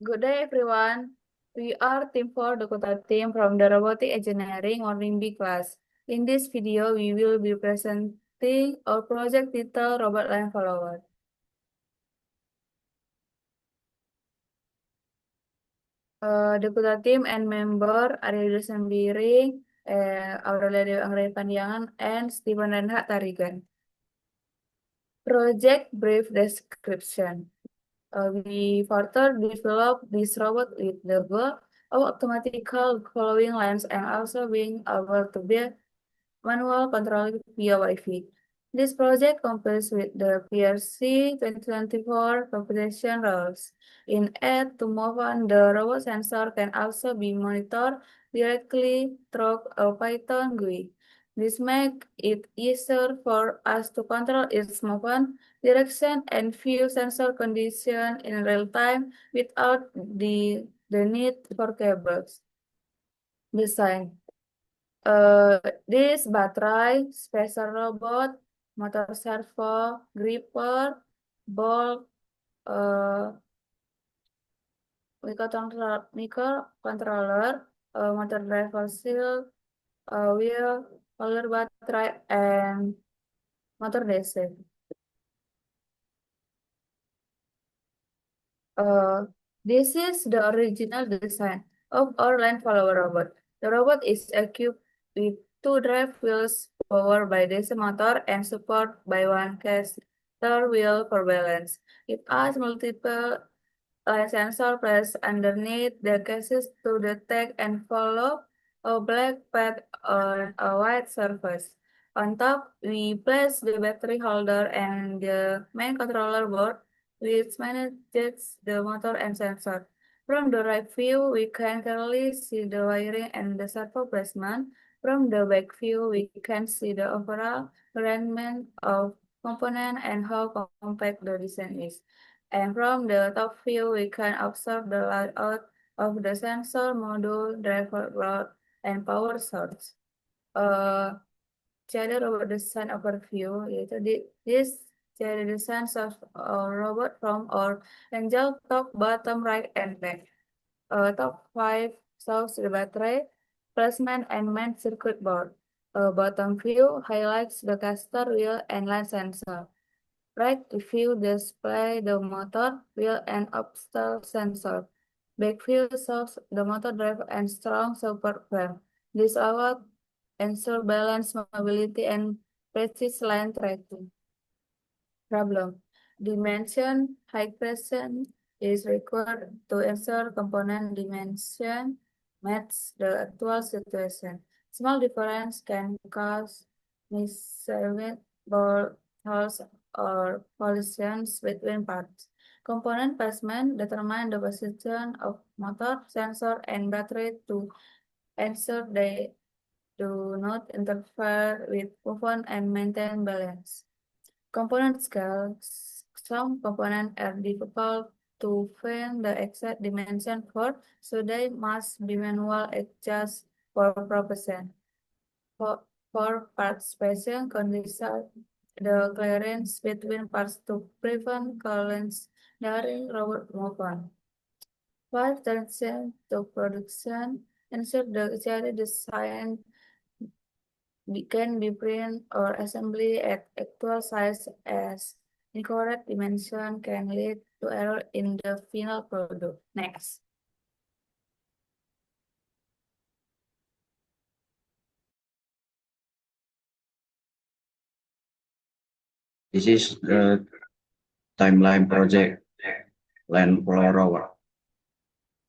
Good day, everyone. We are Team 4, the Kota team from the Robotic Engineering or RIMB class. In this video, we will be presenting our project titled Robot Line Follower. The Kota team and member Arya Sembiring, Aurelia Dewi Anggreni Pandiangan, and Stephen Renhat Tarigan. Project brief description. We further develop this robot with the goal of automatical following lines and also being able to be manual control via Wi-Fi. This project complies with the PRC 2024 competition rules. In it, to move on, the robot sensor can also be monitored directly through a Python GUI. This makes it easier for us to control its movement, direction, and view sensor condition in real time without the need for cables. Design. This baterai, spacer robot, motor servo, gripper, ball, uh, microcontroller, motor driver seal, wheel, roller baterai, and motor DC. Uh, this is the original design of our land follower robot. The robot is equipped with two drive wheels powered by DC motor and supported by one caster wheel for balance. It has multiple sensor placed underneath the cases to detect and follow a black path on a white surface. On top, we place the battery holder and the main controller board, which manages the motor and sensor. From the right view, we can clearly see the wiring and the servo placement. From the back view, we can see the overall arrangement of components and how compact the design is. And from the top view, we can observe the layout of the sensor module, driver board, and power source. Uh, Jadi robot design overview, yaitu this jadi design of a robot from our angel top, bottom, right, and back. Top 5 shows the battery, placement, and main circuit board. Bottom view highlights the caster wheel and line sensor. Right view display the motor, wheel, and obstacle sensor. Back view shows the motor drive and strong support frame. This allows ensure balance, mobility, and precise line tracking. Problem. Dimension height present is required to ensure component dimension match the actual situation. Small difference can cause misalignment, ball holes, or collisions between parts. Component placement determine the position of motor, sensor, and battery to ensure they do not interfere with movement and maintain balance. Component scale. Some components are difficult to find the exact dimension for, so they must be manual adjust for proportion. For part spacing condition, the clearance between parts to prevent collisions during robot movement. While transition to production, ensure the child design can be print or assembly at actual size as incorrect dimension can lead to error in the final product. Next. This is the timeline project Land Rover.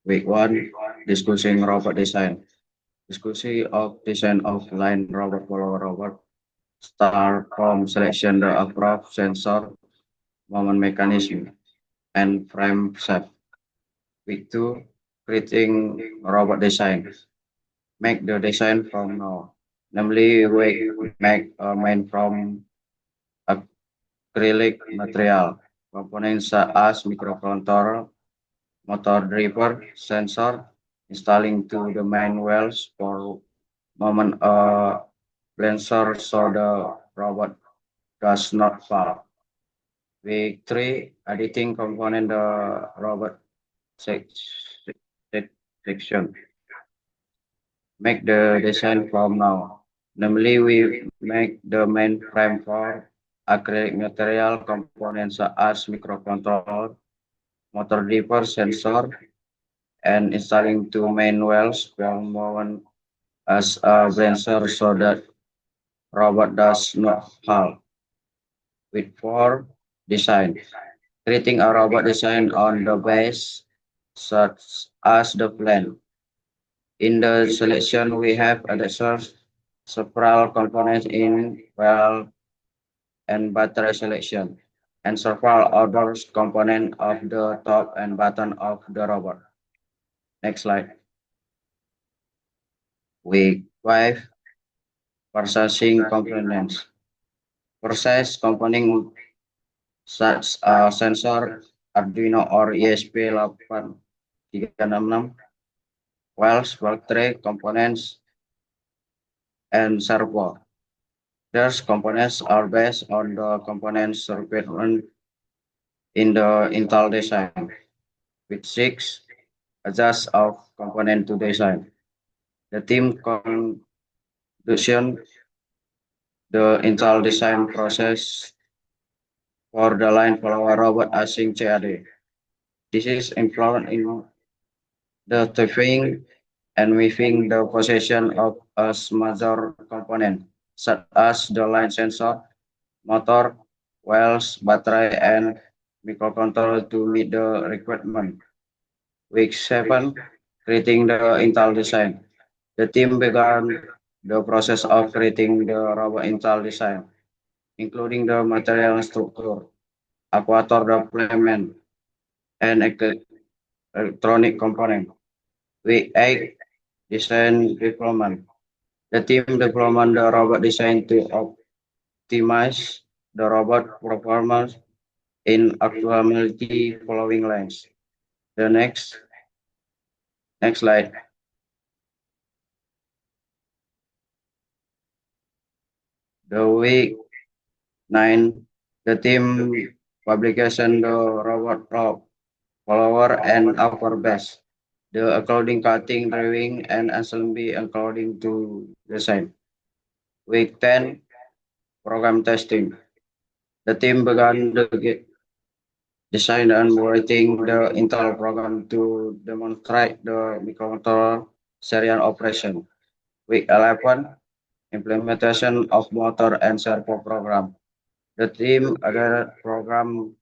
Week 1, discussing robot design. Discussion of design of Land Rover Rover. Start from selection the approved sensor, movement mechanism, and frame shape. Week 2, creating robot design. Make the design from now. Namely, we make a main from acrylic material. Components such as microcontroller, motor driver, sensor, installing to the main wheels for moment lancer so the robot does not fall. Week 3, editing component the robot section. Make the design from now. Namely, we make the main frame for acrylic material components such as microcontroller, motor driver, sensor, and installing two main wells for movement as a balancer so that robot does not halt. With four design. Creating a robot design on the base such as the plan. In the selection, we have added several components in well and battery selection, and several other components of the top and bottom of the robot. Next slide. Week 5, processing components. Process component such as sensor, Arduino or ESP8366, wells, battery components, and servo. These components are based on the components requirement in the Intel design, with 6 adjust of component to design. The team conduction the Intel design process for the line follower robot async CAD. This is involved in the typing and weaving the position of a major component, such as the line sensor, motor, wells, battery, and microcontroller to meet the requirement. Week 7, creating the Intel design. The team began the process of creating the robot Intel design, including the material structure, actuator deployment, and electronic component. Week 8, design development. The team developed the robot design to optimize the robot performance in actuality following lines. The next slide. The week 9, the team publication the robot follower and upper base. The according cutting, drawing, and assembly according to design. Week 10, program testing. The team began the design and writing the Intel program to demonstrate the microcontroller serial operation. Week 11, implementation of motor and servo program. The team added program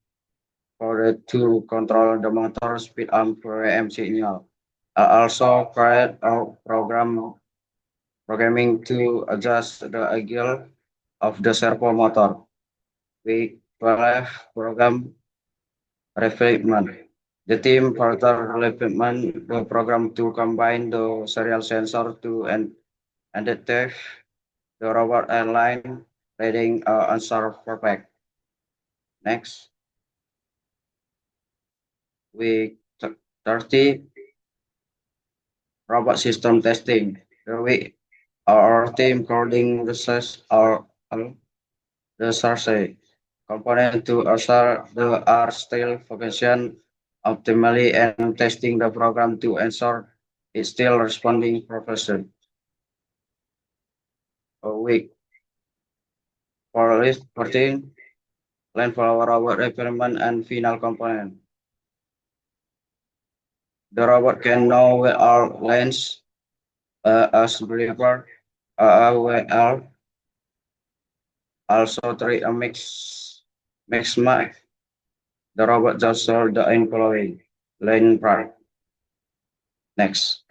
for it to control the motor speed and PWM signal. Also create a programming to adjust the angle of the servo motor. Week 12, program refinement. The team further refinement the program to combine the serial sensor to and detect the robot airline reading answer perfect. Next, week 30, robot system testing. The week our team coding the source component to assure the are still function optimally and testing the program to ensure it's still responding profession. A week for list 14, line for our robot requirement and final component. The robot can know where all lanes as delivered, well, also treat a mix match. The robot just solved the following lane part. Next.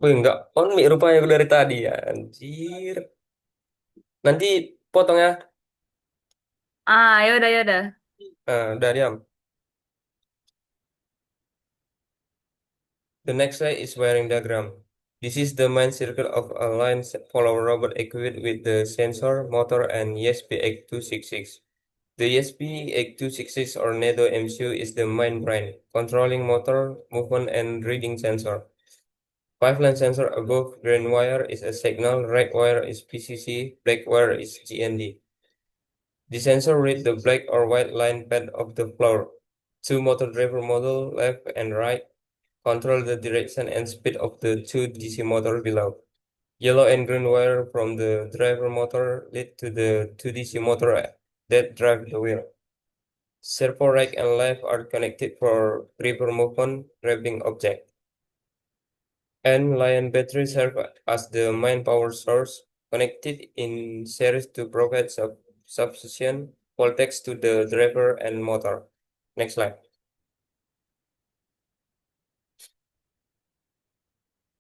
Wih, enggak on mic rupanya dari tadi ya, anjir. Nanti potong ya. Ah, ya udah ya udah. Udah diam. The next slide is wiring diagram. This is the main circuit of a line follower robot equipped with the sensor, motor, and ESP8266. The ESP8266 or NATO MCU is the main brain, controlling motor, movement, and reading sensor. 5-line sensor above green wire is a signal, red wire is PCC, black wire is GND. The sensor reads the black or white line pad of the floor. 2 motor driver module, left and right, control the direction and speed of the 2 DC motor below. Yellow and green wire from the driver motor lead to the 2 DC motor that drive the wheel. Servo right and left are connected for driver movement, grabbing object. And Lion battery serve as the main power source, connected in series to provide sufficient voltage to the driver and motor. Next slide.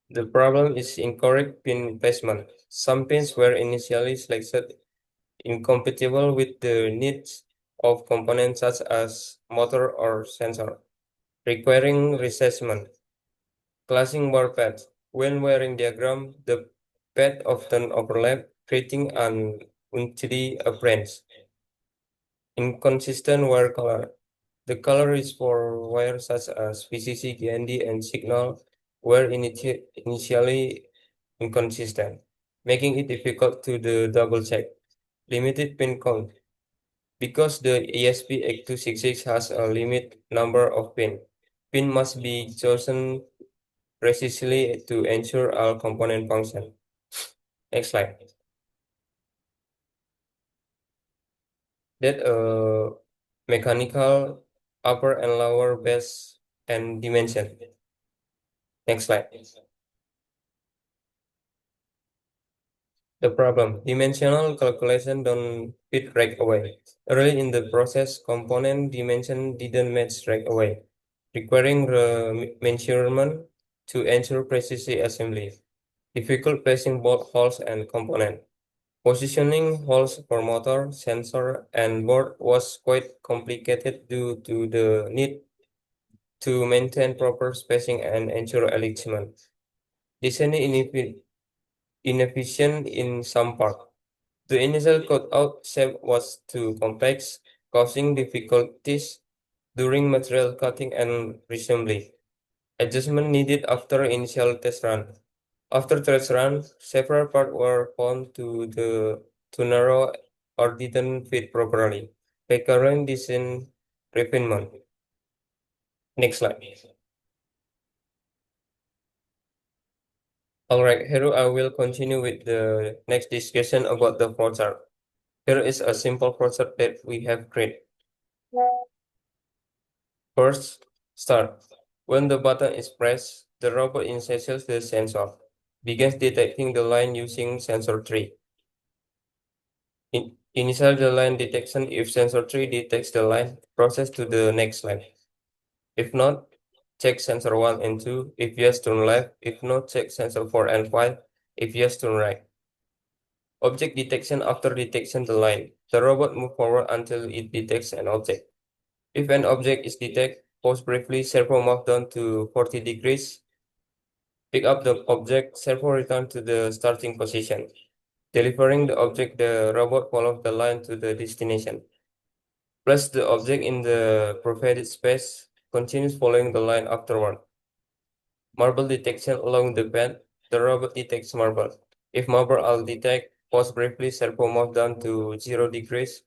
The problem is incorrect pin placement. Some pins were initially selected incompatible with the needs of components such as motor or sensor, requiring reassessment. Classing bar pads. When wiring diagram, the pad often overlap, creating an untidy appearance. Inconsistent wire color. The color is for wires such as VCC, GND, and signal were initially inconsistent, making it difficult to double check. Limited pin count. Because the ESP8266 has a limit number of pin must be chosen precisely to ensure all component function. Next slide. That mechanical upper and lower base and dimension. Next slide. The problem, dimensional calculation don't fit right away. Early in the process, component dimension didn't match right away, requiring measurement to ensure precision assembly. Difficult placing both holes and component. Positioning holes for motor, sensor, and board was quite complicated due to the need to maintain proper spacing and ensure alignment. Design inefficient in some part. The initial cutout shape was too complex, causing difficulties during material cutting and assembly. Adjustment needed after initial test run. After test run, several parts were found too narrow or didn't fit properly, requiring design refinement. Next slide. All right, here I will continue with the next discussion about the flowchart. Here is a simple flowchart that we have created. First, start. When the button is pressed, the robot initializes the sensor, begins detecting the line using sensor 3. Initial the line detection. If sensor 3 detects the line, process to the next line. If not, check sensor 1 and 2. If yes, turn left. If not, check sensor 4 and 5. If yes, turn right. Object detection. After detection the line, the robot move forward until it detects an object. If an object is detected, pause briefly, servo move down to 40 degrees. Pick up the object, servo return to the starting position. Delivering the object, the robot follows the line to the destination. Place the object in the provided space, continues following the line afterward. Marble detection along the bed, the robot detects marble. If marble are detected, pause briefly, servo move down to 0 degrees.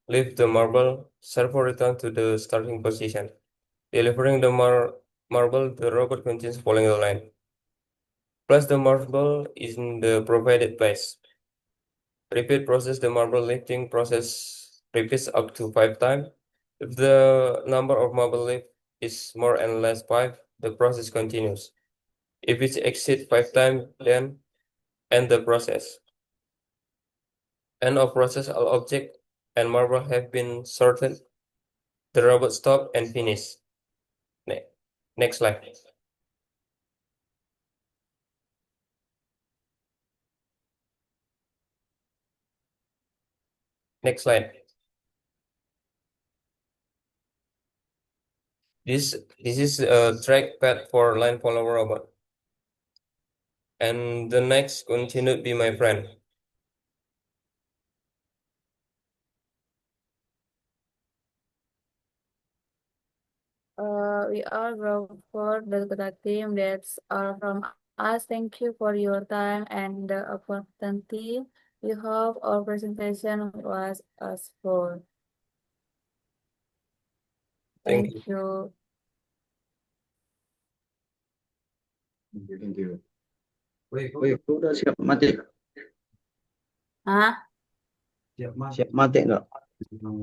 Leave the marble, servo return to the starting position. Delivering the marble, the robot continues following the line. Place the marble in the provided place. Repeat process the marble lifting process repeats up to 5 times. If the number of marble lift is more and less 5, the process continues. If it exceeds 5 times, then end the process. End of process, all object and marble have been sorted. The robot stop and finish. Next slide. Next slide. This is a trackpad for line follower robot. And the next continued be my friend. We are grateful for the team. That's all from us. Thank you for your time and the opportunity. We hope our presentation was useful. Thank Thank you. Thank you. Wih, udah siap mati? Hah? Siap mati nggak?